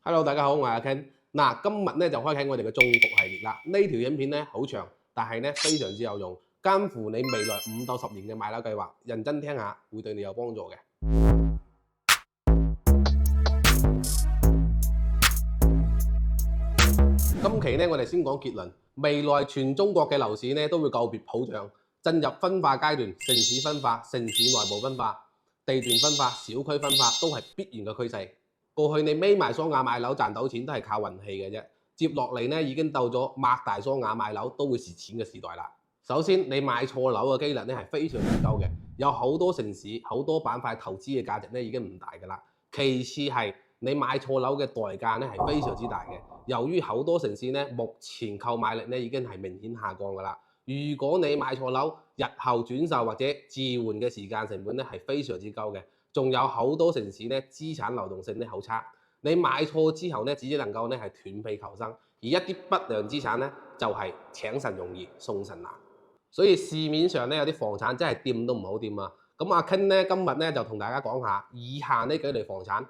Hello，大家好，我係阿 Ken。嗱，今日咧就開啟我哋嘅中伏系列啦。呢條影片咧好長，但係咧非常之有用，關乎你未來5到10年嘅買樓計劃。認真聽下，會對你有幫助嘅。今期咧，我哋先講結論。未來全中國嘅樓市咧都會告別普漲，進入分化階段。城市分化、城市內部分化、地段分化、小區分化都係必然嘅趨勢。過去你眯埋雙眼買樓賺到錢都係靠運氣嘅啫，接落嚟咧已經到咗擘大雙眼買樓都會蝕錢嘅時代啦。首先，你買錯樓嘅機率咧係非常之高嘅，有好多城市、好多板塊投資嘅價值咧已經唔大㗎啦。其次係你買錯樓嘅代價咧係非常之大嘅，由於好多城市咧目前購買力咧已經係明顯下降㗎啦。如果你買錯樓，日後轉售或者置換嘅時間成本咧係非常之高嘅。仲有好多城市咧，資產流動性咧好差。你買錯之後咧，只能夠咧係斷臂求生，而一啲不良資產咧就係請神容易送神難。所以市面上咧有啲房產真係掂都唔好掂啊！咁阿 Ken 咧今日咧就同大家講下以下呢幾類房產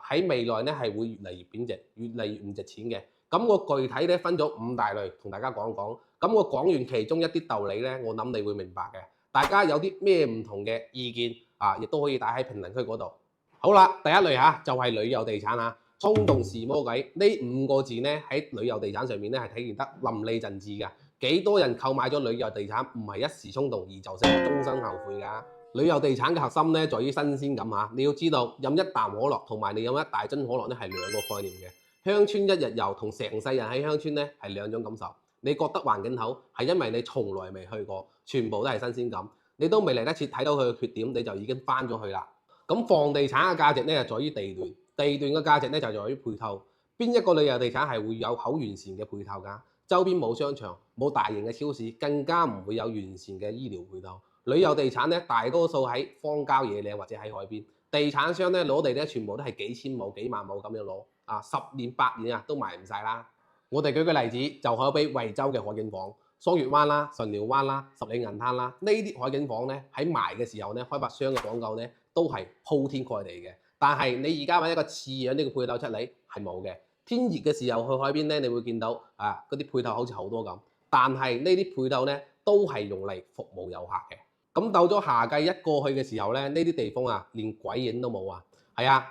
喺未來咧係會越嚟越貶值，越嚟越唔值錢嘅。咁我具體咧分咗5大類同大家講講。咁我講完其中一啲道理咧，我諗你會明白嘅。大家有啲咩唔同嘅意見亦都可以打喺評論區嗰度。好啦，第一類就係旅遊地產衝動是魔鬼呢5個字咧喺旅遊地產上面咧係體現得淋漓盡致㗎。幾多人購買咗旅遊地產唔係一時衝動而就成終身後悔㗎。旅遊地產嘅核心咧在於新鮮感你要知道飲一啖可樂同埋你飲一大樽可樂咧係兩個概念嘅。鄉村一日遊同成世人喺鄉村咧係兩種感受。你覺得環境好係因為你從來未去過，全部都係新鮮感。你都未嚟得切睇到佢嘅缺點，你就已經翻咗去啦。咁房地產嘅價值咧就在於地段，地段嘅價值咧就在於配套。邊一個旅遊地產係會有好完善嘅配套㗎？周邊冇商場，冇大型嘅超市，更加唔會有完善嘅醫療配套。旅遊地產咧大多數喺荒郊野嶺或者喺海邊，地產商咧攞地咧全部都係幾千畝、幾萬畝咁樣攞，10年8年都賣唔晒啦。我哋舉個例子，就可比惠州嘅海景房、桑月灣啦、順寮灣啦、十里銀灘啦，呢啲海景房咧喺賣嘅時候咧，開發商嘅廣告咧都係鋪天蓋地嘅。但係你而家揾一個似樣呢個配套出嚟係冇嘅。天熱嘅時候去海邊咧，你會見到嗰啲配套好似好多咁，但係呢啲配套咧都係用嚟服務遊客嘅。咁到咗夏季一過去嘅時候咧，呢啲地方連鬼影都冇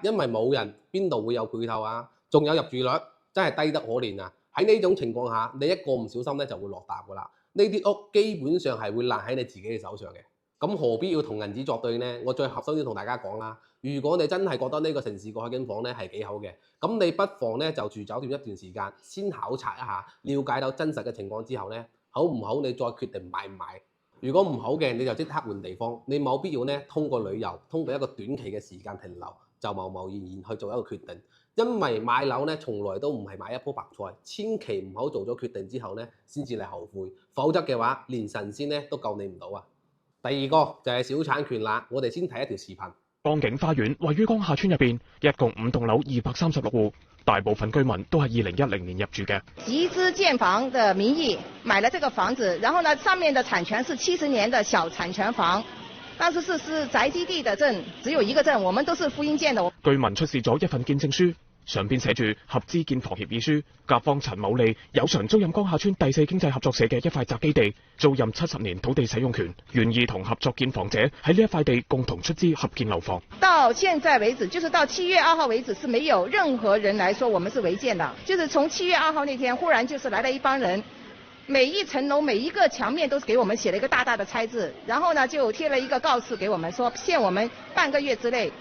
因為冇人，邊度會有配套仲有入住率真係低得可憐喺呢種情況下，你一個唔小心咧就會落搭㗎啦。呢啲屋基本上係會爛喺你自己嘅手上嘅。咁何必要同銀紙作對呢？我最合心要同大家講啦，如果你真係覺得呢個城市個海景房咧係幾好嘅，咁你不妨咧就住酒店一段時間，先考察一下，了解到真實嘅情況之後咧，好唔好你再決定買唔買。如果唔好嘅，你就即刻換地方。你冇必要咧通過旅遊，通過一個短期嘅時間停留，就貿貿然去做一個決定。因為買樓咧，從來都唔係買一鋪白菜，千祈唔好做咗決定之後咧，先至嚟後悔，否則嘅話，連神仙咧都救你唔到第二個就係小產權啦，我哋先睇一條視頻。江景花園位於江夏村入邊，一共5棟樓236戶，大部分居民都係2010年入住嘅。集資建房的名義買了這個房子，然後呢，上面的產權是70年的小產權房。當時是宅基地的證，只有一個證，我們都是複印件的。居民出示咗一份見證書，上邊寫住合資建房協議書，甲方陳某利有償租賃江夏村第4經濟合作社嘅一塊宅基地，租賃70年土地使用權，願意同合作建房者喺呢一塊地共同出資合建樓房。到現在為止，就是到7月2號為止，是沒有任何人來說我們是違建的。就是從7月2號那天，忽然就是來了一幫人。每一層樓每一個牆面都是給我們寫了一個大大的拆字，然後呢就貼了一個告示給我們，說限我們半個月之內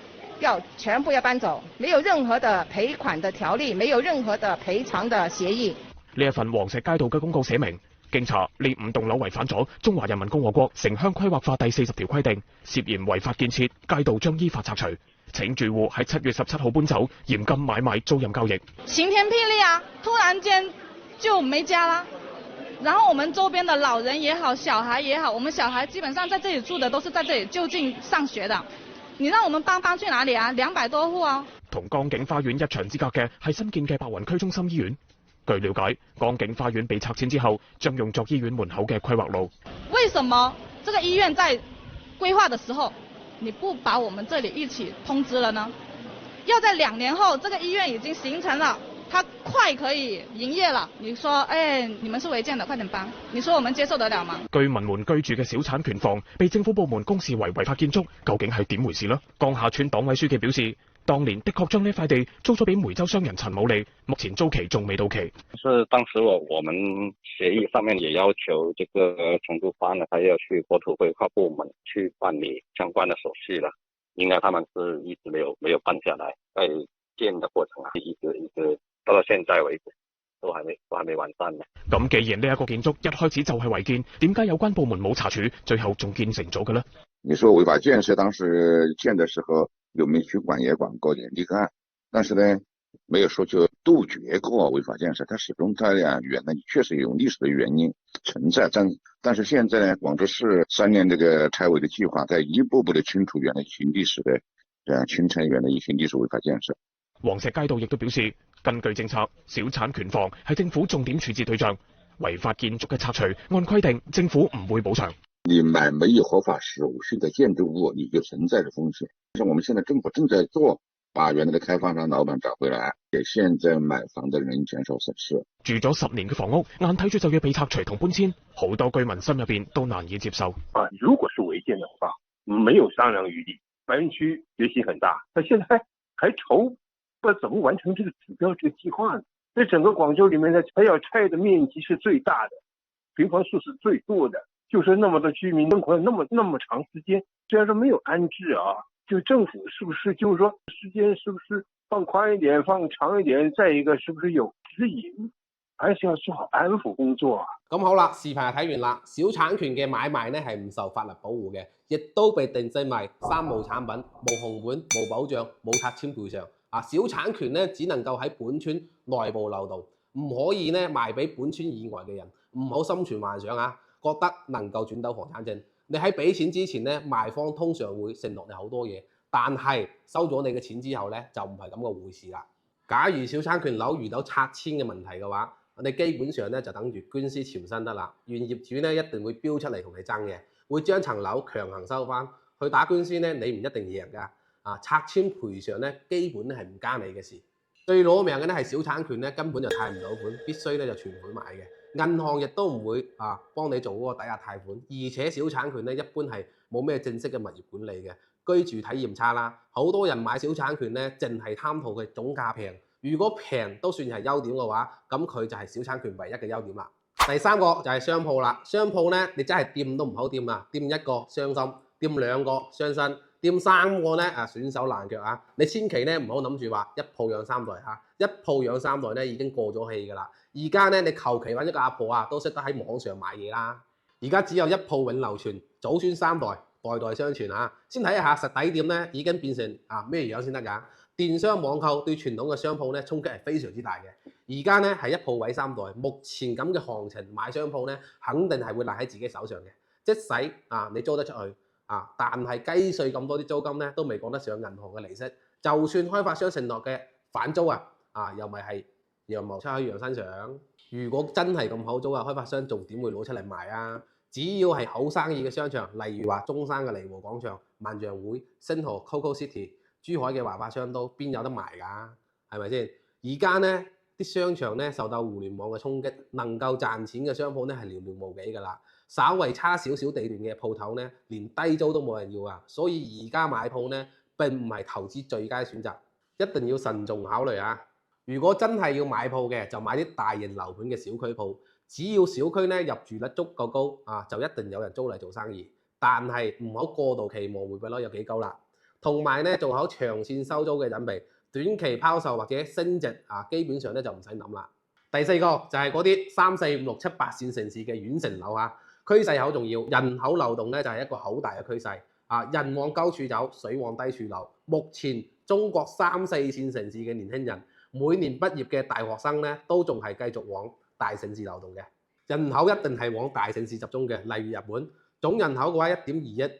全部要搬走，沒有任何的賠款的條例，沒有任何的賠償的協議。呢一份黃石街道嘅公告寫明，經查呢5棟樓違反咗《中華人民共和國城鄉規劃法》第40條規定，涉嫌違法建設，街道將依法拆除。請住戶喺7月17號搬走，嚴禁買賣租賃交易。晴天霹靂突然間就沒家啦。然後我們周邊的老人也好，小孩也好，我們小孩基本上在這裡住的都是在這裡就近上學的。你讓我們搬去哪裡200多戶同江景花園一牆之隔嘅係新建嘅白雲區中心醫院。據了解，江景花園被拆遷之後，將用作醫院門口嘅規劃路。為什麼這個醫院在規劃的時候，你不把我們這裡一起通知了呢？要在2年後，這個醫院已經形成了它快可以營業了，你說，你們是違建的，快點搬，你說我們接受得了嗎？居民們居住嘅小產權房被政府部門公示為違法建築，究竟係點回事呢？江夏村黨委書記表示，當年的確將呢塊地租咗俾梅州商人陳某利，目前租期仲未到期。是當時我們協議上面也要求這個承租方呢，他要去國土規劃部門去辦理相關的手續了，應該他們是一直沒有辦下來，在建的過程啊，一直到現在為止都還沒完善呢。咁既然呢一個建築一開始就係違建，點解有關部門冇查處，最後仲建成咗嘅呢？你說違法建設當時建的時候有沒有去管也管過嚴厲看，但是呢沒有說就杜絕過違法建設，它始終它倆原來確實有歷史的原因存在，但是現在呢，廣州市3年這個拆違的計劃在一步步的清除原來一些歷史的清拆原來一些歷史違法建設。黃石街道亦都表示，根據政策，小產權房係政府重點處置對象，違法建築嘅拆除，按規定政府唔會補償。你買沒有合法手續的建築物，你就存在着風險。像我們現在政府正在做，把原來的開發商老闆找回來，給現在買房的人減少損失。住咗10年嘅房屋，眼睇住就要被拆除同搬遷，好多居民心入邊都難以接受。如果是違建的話，沒有商量餘地。白雲區決心很大，他現在還愁不怎麼完成這個指標這個計劃呢？在整個廣州裏面呢，他要拆的面積是最大的，平方數是最多的，就是那麼多居民生活了那麼長時間，雖然說沒有安置啊，就政府是不是就是說時間是不是放寬一點，放長一點？再一個是不是有指引，還是要做好安撫工作啊？咁好啦，視頻睇完啦，小產權嘅買賣呢係唔受法律保護嘅，亦都被定性為三無產品，無紅本、無保障、冇拆遷賠償。小產權呢只能夠喺本村內部流動，唔可以呢賣俾本村以外嘅人。唔好心存幻想啊，覺得能夠轉到房產證。你喺俾錢之前呢，賣方通常會承諾你好多嘢，但係收咗你嘅錢之後呢，就唔係咁嘅回事啦。假如小產權樓遇到拆遷嘅問題嘅話，你基本上呢就等住官司纏身得啦。原業主呢一定會標出嚟同你爭嘅，會將層樓強行收翻。去打官司呢，你唔一定贏㗎。拆遷賠償呢，基本係唔關你嘅事。最攞命嘅呢係小產權呢，根本就貸唔到款，必須呢就全款買嘅。銀行亦都唔會幫你做嗰個抵押貸款，而且小產權呢一般係冇咩正式嘅物業管理嘅，居住體驗差啦。好多人買小產權呢，淨係貪圖佢總價平。如果平都算係優點嘅話，咁佢就係小產權唯一嘅優點啦。第三個就係商鋪啦，商鋪呢，你真係掂都唔好掂啊，掂一個傷心，掂兩個傷身，掂3個呢損手爛腳啊！你千祈呢唔好諗住話一鋪養3代嚇，一鋪養3代呢已經過咗氣㗎啦。而家呢，你求其揾一個阿婆都識得喺網上買嘢啦。而家只有一鋪永流傳，祖孫3代，代代相傳啊！先睇一下實體店呢已經變成咩樣先得㗎？電商網購對傳統嘅商鋪呢衝擊係非常之大嘅。而家呢係一鋪毀3代，目前咁嘅行情買商鋪呢，肯定係會賴喺自己手上嘅。即使你租得出去但係雞碎咁多啲租金呢，都未講得上銀行嘅利息。就算開發商承諾嘅反租又咪係羊毛出喺羊身上。如果真係咁好租開發商仲點會攞出嚟賣啊？只要係好生意嘅商場，例如話中山嘅利和廣場、萬象匯、星河 Coco City、珠海嘅華發商都邊有得賣㗎？係咪先？而家呢啲商場呢受到互聯網嘅衝擊，能夠賺錢嘅商鋪呢係寥寥無幾㗎啦。稍為差少少地段嘅鋪頭呢，連低租都冇人要啊！所以而家買鋪呢並唔係投資最佳選擇，一定要慎重考慮啊！如果真係要買鋪嘅，就買啲大型樓盤嘅小區鋪。只要小區呢入住率足夠高就一定有人租嚟做生意。但係唔好過度期望回報率有幾高啦。同埋呢做好長線收租嘅準備，短期拋售或者升值基本上呢就唔使諗啦。第四個就係嗰啲3、4、5、6、7、8線城市嘅縣城樓趨勢好重要，人口流動呢就係一個好大嘅趨勢人往高處走，水往低處流。目前中國3、4線城市嘅年輕人，每年畢業嘅大學生呢，都仲係繼續往大城市流動嘅。人口一定係往大城市集中嘅，例如日本總人口嘅話1.2億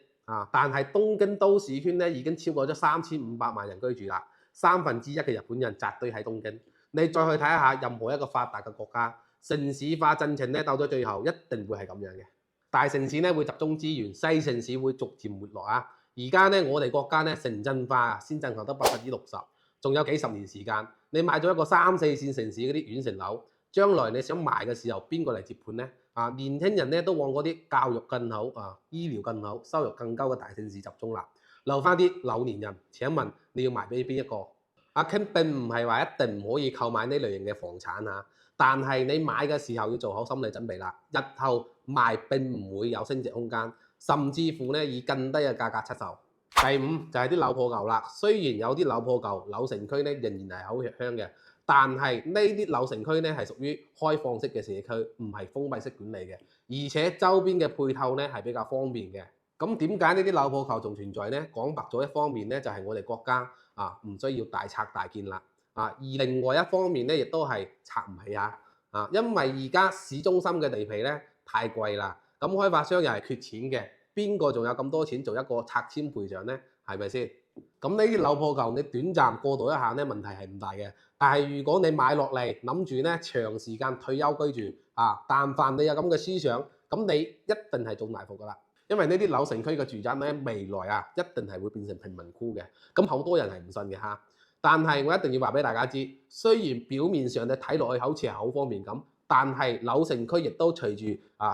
但係東京都市圈呢已經超過咗3500萬人居住啦，1/3嘅日本人扎堆喺東京。你再去睇一下任何一個發達嘅國家，城市化進程呢到咗最後一定會係咁樣嘅。大城市呢會集中資源，細城市會逐漸沒落而家呢我哋國家呢城鎮化先進行得60%，仲有幾十年時間。你買咗一個3、4線城市嗰啲縣城樓，將來你想賣嘅時候，邊個嚟接盤呢？年輕人咧都往嗰啲教育更好、醫療更好、收入更高嘅大城市集中啦，留翻啲老年人。請問你要賣俾邊一個？阿 Ken 並唔係話一定唔可以購買呢類型嘅房產嚇，但係你買嘅時候要做好心理準備啦。日後賣並唔會有升值空間，甚至乎咧以更低嘅價格出售。第五就係啲樓破舊啦，雖然有啲樓破舊，老城區咧仍然係好吃香嘅，但係呢啲老城區咧係屬於開放式嘅社區，唔係封閉式管理嘅，而且周邊嘅配套咧係比較方便嘅。咁點解呢啲樓破舊仲存在呢？講白咗一方面咧就係我哋國家唔需要大拆大建啦，而另外一方面咧亦都係拆唔起因為而家市中心嘅地皮咧太貴啦，咁開發商又係缺錢嘅。邊個仲有咁多錢做一個拆遷賠償呢？係咪先？咁呢啲樓破舊，你短暫過渡一下咧，問題係唔大嘅。但係如果你買落嚟諗住咧長時間退休居住但凡你有咁嘅思想，咁你一定係中大伏噶啦。因為呢啲老城區嘅住宅咧，未來一定係會變成貧民窟嘅。咁好多人係唔信嘅嚇。但係我一定要話俾大家知，雖然表面上你睇落去好似係好方便咁，但係老城區亦都隨住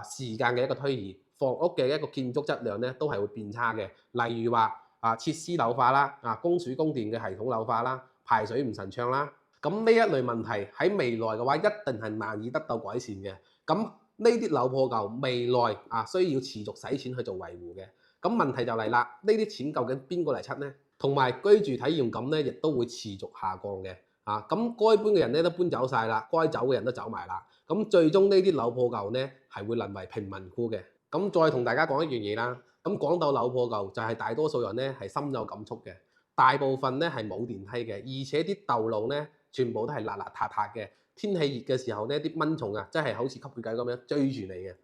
時間嘅一個推移，房屋嘅一個建築質量咧都係會變差嘅，例如話設施老化啦，供水供電嘅系統老化啦，排水唔順暢啦，咁呢一類問題喺未來嘅話一定係難以得到改善嘅。咁呢啲樓破舊未來需要持續使錢去做維護嘅。咁問題就嚟啦，呢啲錢究竟邊個嚟出呢？同埋居住體驗感咧亦都會持續下降嘅。咁該搬嘅人咧都搬走晒啦，該走嘅人都走埋啦。咁最終呢啲樓破舊咧係會淪為貧民窟嘅。咁再同大家講一樣嘢啦，咁講到樓破舊就係大多數人咧係深有感觸嘅，大部分咧係冇電梯嘅，而且啲道路咧全部都係邋邋遢遢嘅。天氣熱嘅時候咧，啲蚊蟲真係好似吸血鬼咁樣追住你嘅。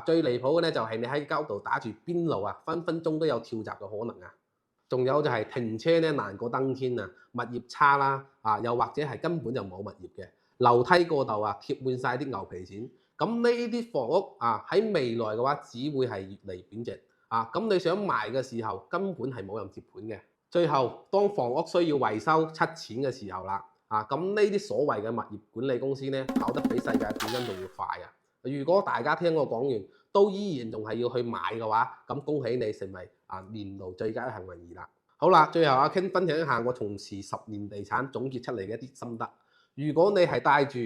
最離譜嘅咧就係你喺街度打住邊爐分分鐘都有跳閘嘅可能仲有就係停車咧難過登天物業差啦，又或者係根本就冇物業嘅，樓梯過道貼滿晒啲牛皮癬。咁呢啲房屋喺未來嘅話，只會係越嚟越貶值咁你想賣嘅時候，根本係冇人接盤嘅。最後，當房屋需要維修出錢嘅時候啦，咁呢啲所謂嘅物業管理公司咧，跑得比世界冠軍仲要快如果大家聽我講完，都依然仲係要去買嘅話，咁恭喜你成為年度最佳幸運兒啦。好啦，最後阿 Ken 分享一下我從事10年地產總結出嚟嘅一啲心得。如果你係帶住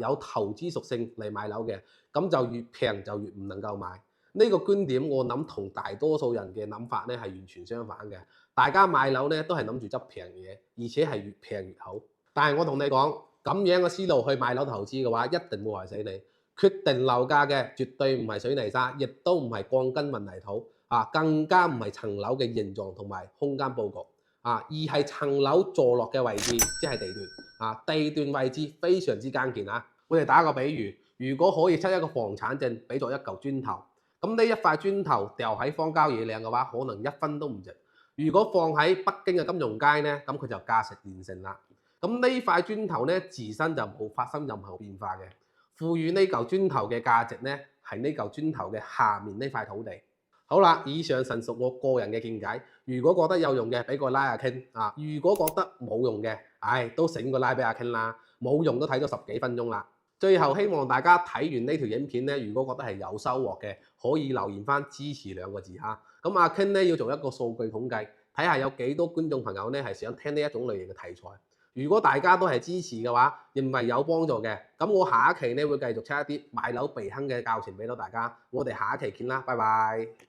有投資屬性嚟買樓嘅，咁就越平就越唔能夠買。呢個觀點我諗同大多數人嘅諗法咧係完全相反嘅。大家買樓咧都係諗住執平嘢，而且係越平越好。但係我同你講，咁樣嘅思路去買樓投資嘅話，一定會害死你。決定樓價嘅絕對唔係水泥沙，亦都唔係鋼筋混凝土更加唔係層樓嘅形狀同埋空間佈局而係層樓坐落嘅位置，即係地段地段位置非常之關鍵我哋打個比喻，如果可以出一個房產證俾咗一嚿磚頭，咁呢一塊磚頭掉喺荒郊野嶺嘅話，可能1分都唔值。如果放喺北京嘅金融街呢，咁佢就價值連城啦。咁呢塊磚頭呢，自身就冇發生任何變化嘅。賦予呢嚿磚頭嘅價值呢，係呢嚿磚頭嘅下面呢塊土地。好啦，以上純屬我個人嘅見解。如果覺得有用嘅，俾個 like 阿 Ken 如果覺得冇用嘅，都醒個 like 俾阿 Ken 啦。冇用都睇咗10幾分鐘啦。最後希望大家睇完呢條影片呢，如果覺得係有收穫嘅，可以留言翻支持2個字咁阿 Ken 呢要做一個數據統計，睇下有幾多觀眾朋友呢係想聽呢一種類型嘅題材。如果大家都係支持嘅話，認為有幫助嘅，咁我下一期呢會繼續出一啲買樓避坑嘅教程俾到大家。我哋下一期見啦，拜拜。